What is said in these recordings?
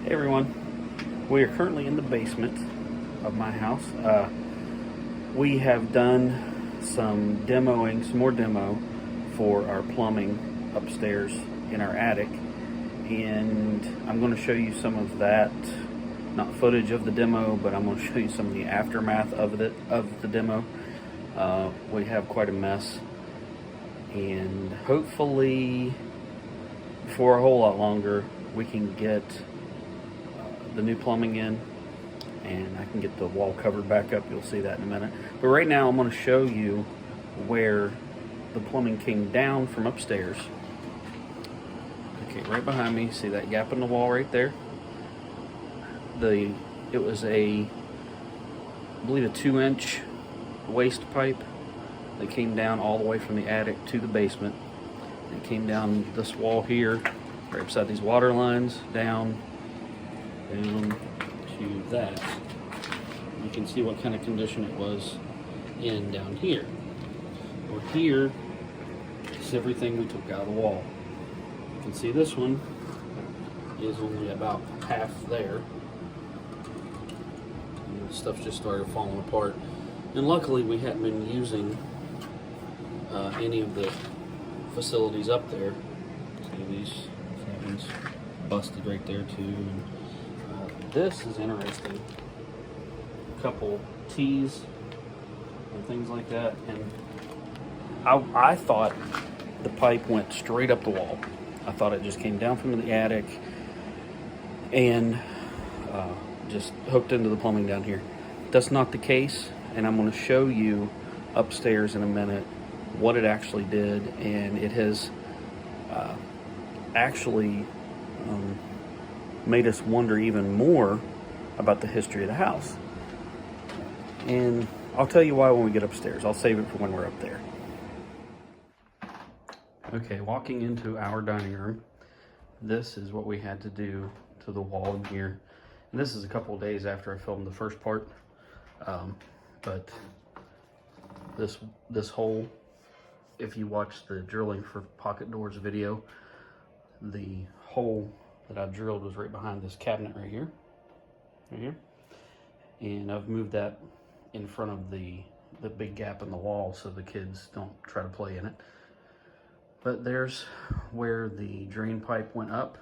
Hey everyone, we are currently in the basement of my house. We have done some demoing, some more demo for our plumbing upstairs in our attic, and I'm going to show you some of that, not footage of the demo, but I'm going to show you some of the aftermath of the demo. We have quite a mess, and hopefully, for a whole lot longer, we can get the new plumbing in and I can get the wall covered back up. You'll see that in a minute. But right now I'm going to show you where the plumbing came down from upstairs. Okay, right behind me, see that gap in the wall right there? It was I believe a 2-inch waste pipe that came down all the way from the attic to the basement. It came down this wall here, right beside these water lines, down to that. You can see what kind of condition it was in down here. Or here is everything we took out of the wall. You can see this one is only about half there. And the stuff just started falling apart. And luckily we hadn't been using any of the facilities up there. See these cabins busted right there too. And, this is interesting. A couple T's and things like that. And I thought the pipe went straight up the wall. I thought it just came down from the attic and just hooked into the plumbing down here. That's not the case, and I'm going to show you upstairs in a minute what it actually did, and it has actually made us wonder even more about the history of the house. And I'll tell you why when we get upstairs. I'll save it for when we're up there. Okay, walking into our dining room, this is what we had to do to the wall in here. And this is a couple of days after I filmed the first part. But this hole, if you watch the drilling for pocket doors video, the hole that I drilled was right behind this cabinet right here. And I've moved that in front of the big gap in the wall so the kids don't try to play in it. But there's where the drain pipe went up.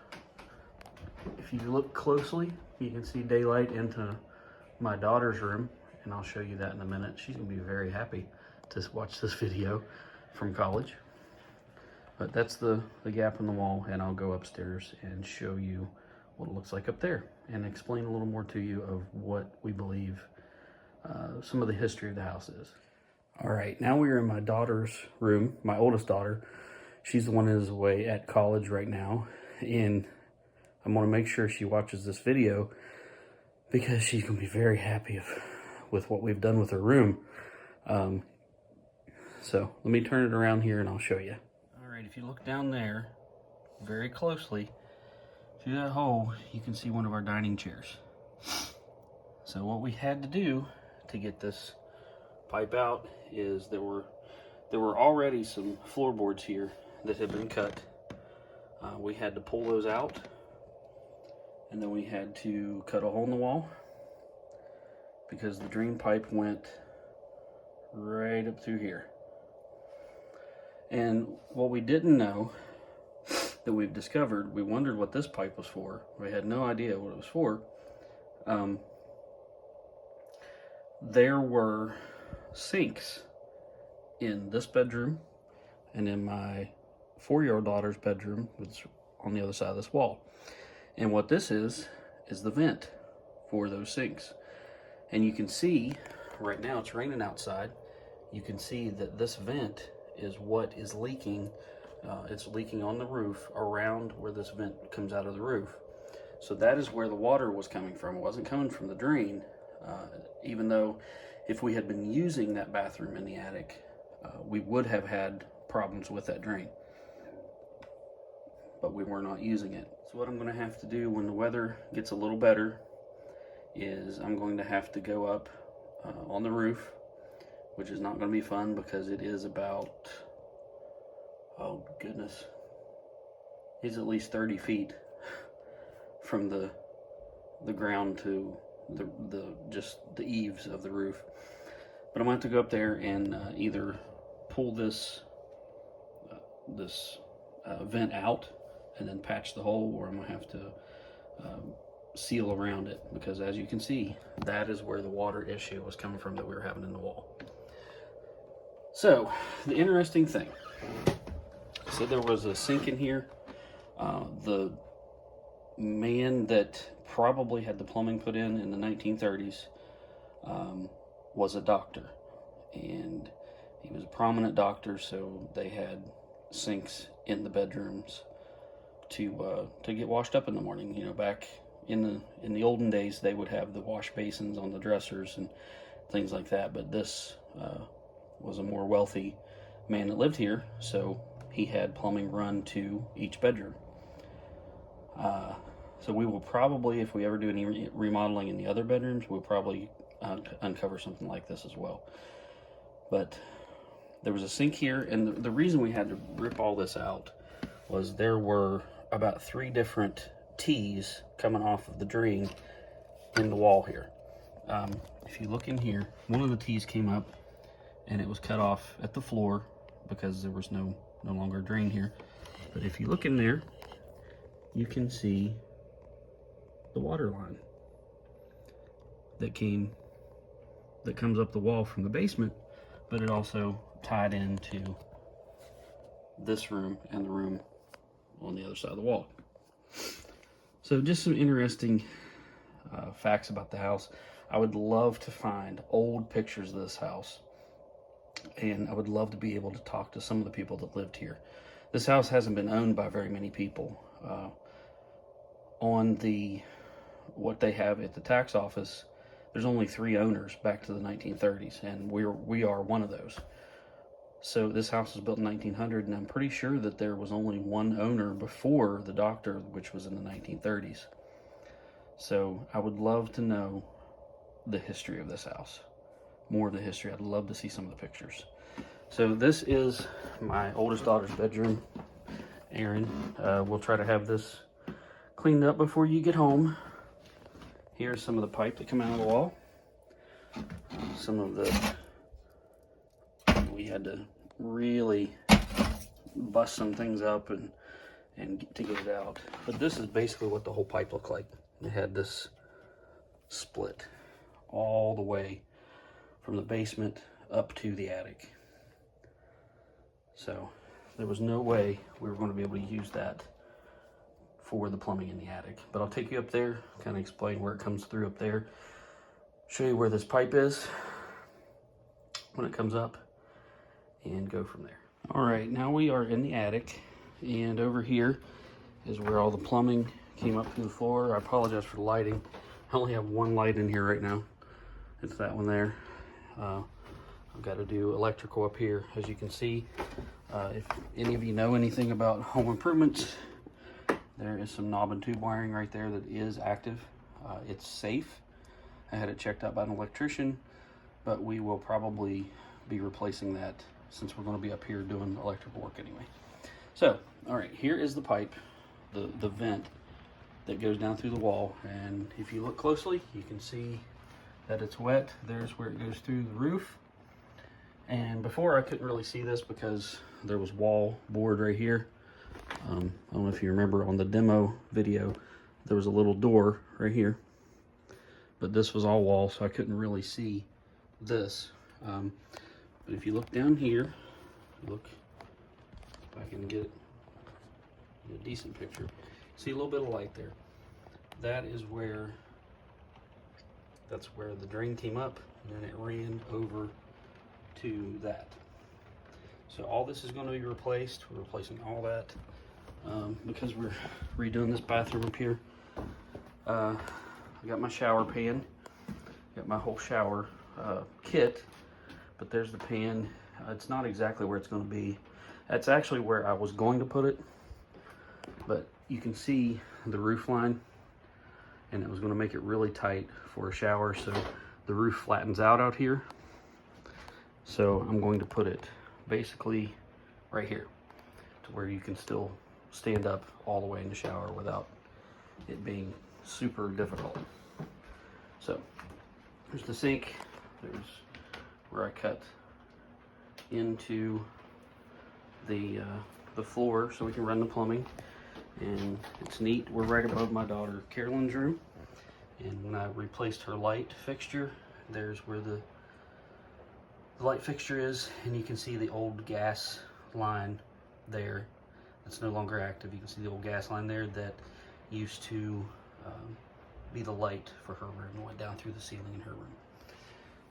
If you look closely, you can see daylight into my daughter's room, and I'll show you that in a minute. She's gonna be very happy to watch this video from college. But that's the gap in the wall, and I'll go upstairs and show you what it looks like up there and explain a little more to you of what we believe some of the history of the house is. All right, now we're in my daughter's room, my oldest daughter. She's the one who's away at college right now, and I'm gonna make sure she watches this video because she's gonna be very happy with what we've done with her room. So let me turn it around here and I'll show you. All right, if you look down there very closely, through that hole, you can see one of our dining chairs. So what we had to do to get this pipe out is there were already some floorboards here that had been cut. We had to pull those out, and then we had to cut a hole in the wall because the drain pipe went right up through here. And what we didn't know that we've discovered, we wondered what this pipe was for. We had no idea what it was for. There were sinks in this bedroom and in my 4-year-old daughter's bedroom, which is on the other side of this wall. And what this is the vent for those sinks. And you can see, right now it's raining outside, you can see that this vent is what is leaking. It's leaking on the roof around where this vent comes out of the roof. So that is where the water was coming from. It wasn't coming from the drain, even though if we had been using that bathroom in the attic, we would have had problems with that drain. But we were not using it. So what I'm going to have to do when the weather gets a little better is I'm going to have to go up on the roof, which is not going to be fun because it is about, oh goodness, it's at least 30 feet from the the ground to the just the eaves of the roof. But I'm going to have to go up there and either pull this vent out and then patch the hole, or I'm going to have to seal around it, because as you can see, that is where the water issue was coming from that we were having in the wall. So the interesting thing, so there was a sink in here. The man that probably had the plumbing put in the 1930s was a doctor, and he was a prominent doctor, so they had sinks in the bedrooms to get washed up in the morning. You know, back in the olden days, they would have the wash basins on the dressers and things like that. But this was a more wealthy man that lived here, so he had plumbing run to each bedroom. So we will probably, if we ever do any remodeling in the other bedrooms, we'll probably uncover something like this as well. But there was a sink here, and the reason we had to rip all this out was there were about 3 different T's coming off of the drain in the wall here. If you look in here, one of the T's came up and it was cut off at the floor because there was no longer a drain here. But if you look in there, you can see the water line that comes up the wall from the basement, but it also tied into this room and the room on the other side of the wall. So just some interesting facts about the house. I would love to find old pictures of this house, and I would love to be able to talk to some of the people that lived here. This house hasn't been owned by very many people. On what they have at the tax office, there's only 3 owners back to the 1930s, and we are one of those. So this house was built in 1900, and I'm pretty sure that there was only 1 owner before the doctor, which was in the 1930s. So I would love to know the history of this house, more of the history. I'd love to see some of the pictures. So this is my oldest daughter's bedroom, Erin. We'll try to have this cleaned up before you get home. Here's some of the pipe that come out of the wall. Some of we had to really bust some things up and to get it out. But this is basically what the whole pipe looked like. It had this split all the way from the basement up to the attic. So there was no way we were going to be able to use that for the plumbing in the attic. But I'll take you up there, kind of explain where it comes through up there, show you where this pipe is when it comes up, and go from there. All right, now we are in the attic, and over here is where all the plumbing came up through the floor. I apologize for the lighting. I only have 1 light in here right now. It's that one there. I've got to do electrical up here. As you can see, if any of you know anything about home improvements, there is some knob and tube wiring right there that is active. It's safe. I had it checked out by an electrician, but we will probably be replacing that since we're going to be up here doing electrical work anyway. So, all right, here is the pipe, the vent that goes down through the wall, and if you look closely, you can see that it's wet. There's where it goes through the roof. And before I couldn't really see this because there was wall board right here. I don't know if you remember on the demo video, there was a little door right here, but this was all wall, so I couldn't really see this. But if you look down here, look, if I can get a decent picture, see a little bit of light there. That is that's where the drain came up, and then it ran over to that. So all this is going to be replaced. We're replacing all that because we're redoing this bathroom up here. I got my shower pan, got my whole shower kit, but there's the pan. It's not exactly where it's going to be. That's actually where I was going to put it, but you can see the roof line, and it was going to make it really tight for a shower, so the roof flattens out here. So I'm going to put it basically right here to where you can still stand up all the way in the shower without it being super difficult. So there's the sink. There's where I cut into the floor so we can run the plumbing, and it's neat. We're right above my daughter Carolyn's room, and when I replaced her light fixture, there's where the light fixture is, and you can see the old gas line there that's no longer active. You can see the old gas line there that used to be the light for her room and went down through the ceiling in her room.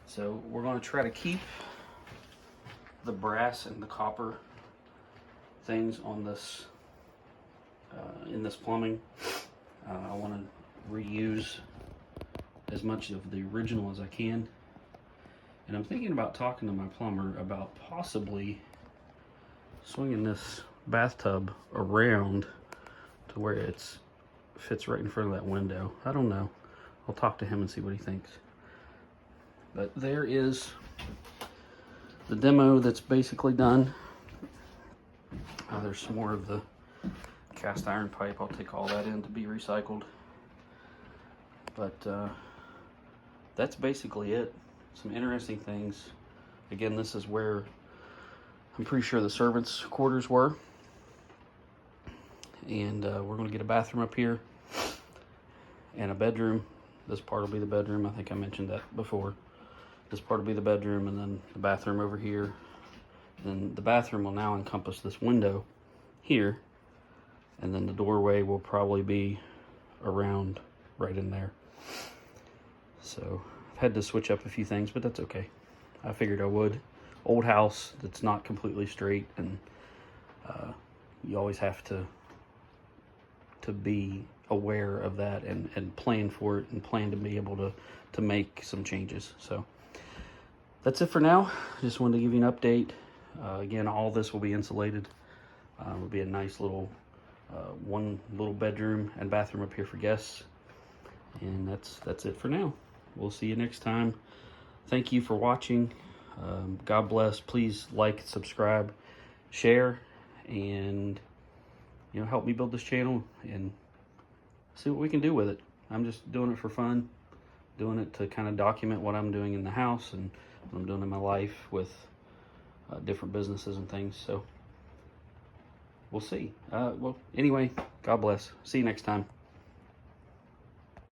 So we're going to try to keep the brass and the copper things on this in this plumbing. I want to reuse as much of the original as I can, and I'm thinking about talking to my plumber about possibly swinging this bathtub around to where it's fits right in front of that window. I don't know. I'll talk to him and see what he thinks. But there is the demo that's basically done. There's some more of the cast iron pipe. I'll take all that in to be recycled. But that's basically it. Some interesting things. Again, this is where I'm pretty sure the servants' quarters were. And we're going to get a bathroom up here and a bedroom. This part will be the bedroom. I think I mentioned that before. This part will be the bedroom, and then the bathroom over here. Then the bathroom will now encompass this window here, and then the doorway will probably be around right in there. So I've had to switch up a few things, but that's okay. I figured I would. Old house that's not completely straight, and you always have to be aware of that and plan for it and plan to be able to make some changes. So that's it for now. Just wanted to give you an update. Again, all this will be insulated. It'll be a nice little one little bedroom and bathroom up here for guests. And that's it for now. We'll see you next time. Thank you for watching. God bless. Please like, subscribe, share, and help me build this channel and see what we can do with it. I'm just doing it for fun, doing it to kind of document what I'm doing in the house and what I'm doing in my life with different businesses and things. So we'll see. Well, anyway, God bless. See you next time.